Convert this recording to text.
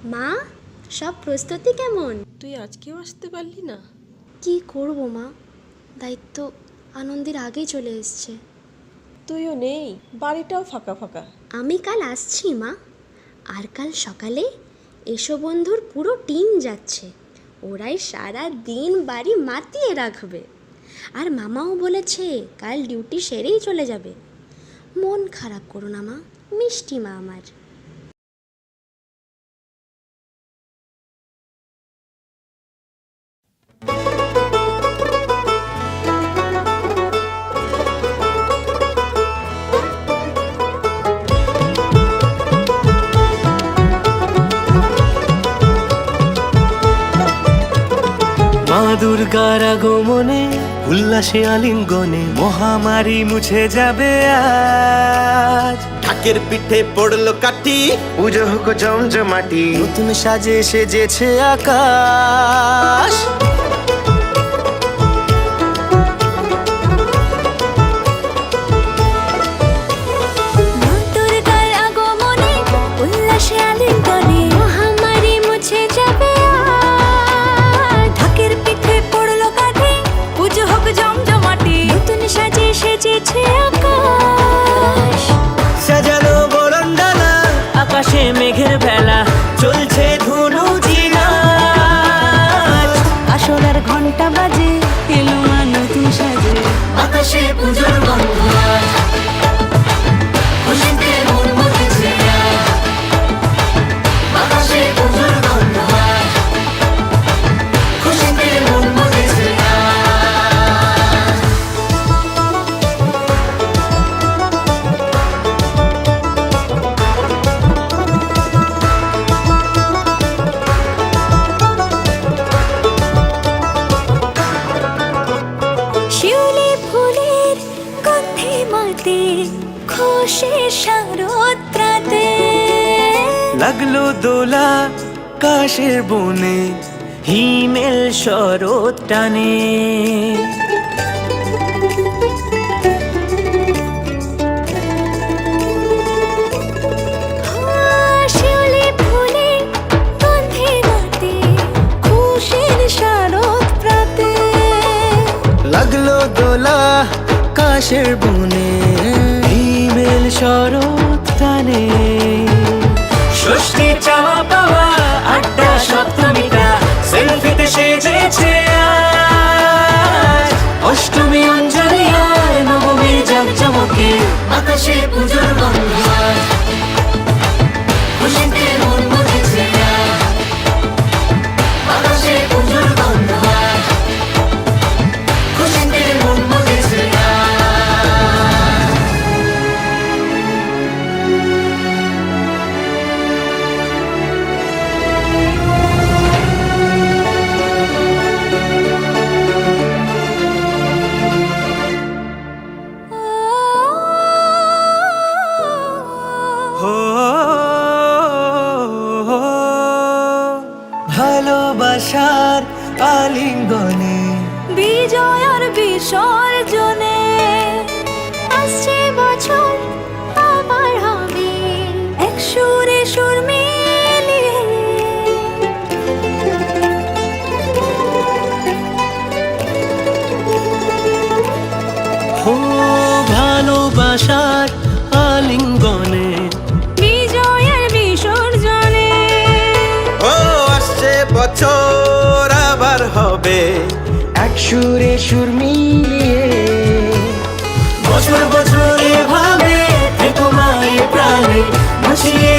মা, সব প্রস্তুতি কেমন? তুই আজকেও আসতে পারলি না? কি করব মা, দায়িত্ব আনন্দের আগেই চলে এসছে। তুইও নেই, বাড়িটাও ফাঁকা ফাঁকা। আমি কাল আসছি মা, আর কাল সকালে এসো বন্ধুর পুরো টিম যাচ্ছে। ওরাই সারা দিন বাড়ি মাতিয়ে রাখবে। আর মামাও বলেছে কাল ডিউটি সেরেই চলে যাবে। মন খারাপ করো না মা, মিষ্টি মা আমার। মা দুর্গার আগমনে উল্লাসে আলিঙ্গনে মহামারী মুছে যাবে আজ। ঢাকের পিঠে পড়লো কাঠি, পুজো হোক জমজমাটি, নতুন সাজে সেজেছে আকাশ। সাজানো বরণডালা, আকাশে মেঘের ভেলা, চলছে ধুনু জিনাজ। আসরার ঘন্টা বাজে, এলো মা নতুন সাজে, আকাশে পুজোর গন্ধ আজ, খুশিতে মন মজেছে আজ। আকাশে পুজোর গন্ধ আজ, খুশিতে মন মজেছে আজ। শিউলি ফুলের গন্ধে মাতে, খুশি শারদ রাতে। লাগলো দোলা কাশের বনে, হিমেল শরৎ টানে। শিউলি ফুলের গন্ধে মাতে, খুশির শারদ রাতে। লাগলো দোলা কাশের বনে, হিমেল শরৎ টানে। ষষ্ঠী চাওয়া পাওয়া আড্ডা সপ্তমীটা সেলফিতে সেজেছে আজ। অষ্টমী অঞ্জলি আর নবমীর জাঁকজমকে, আকাশে পুজোর গন্ধ আজ, খুশিতে মন মজেছে আজ। আকাশে পুজোর গন্ধ আজ, খুশিতে মন মজেছে আজ। ভালোবাসার আলিঙ্গনে, বিজয় আর বিসর্জনে, আসছে বছর আবার হবে এক সুরে সুর মিলিয়ে। হো ভালোবাসার আলিঙ্গনে, বিজয় আর বিসর্জনে, ও আসছে বছর আবার হবে এক সুরে সুর মিলিয়ে। বছর বছর এভাবে থেকো মায়ের প্রাণে, ভাসিয়ে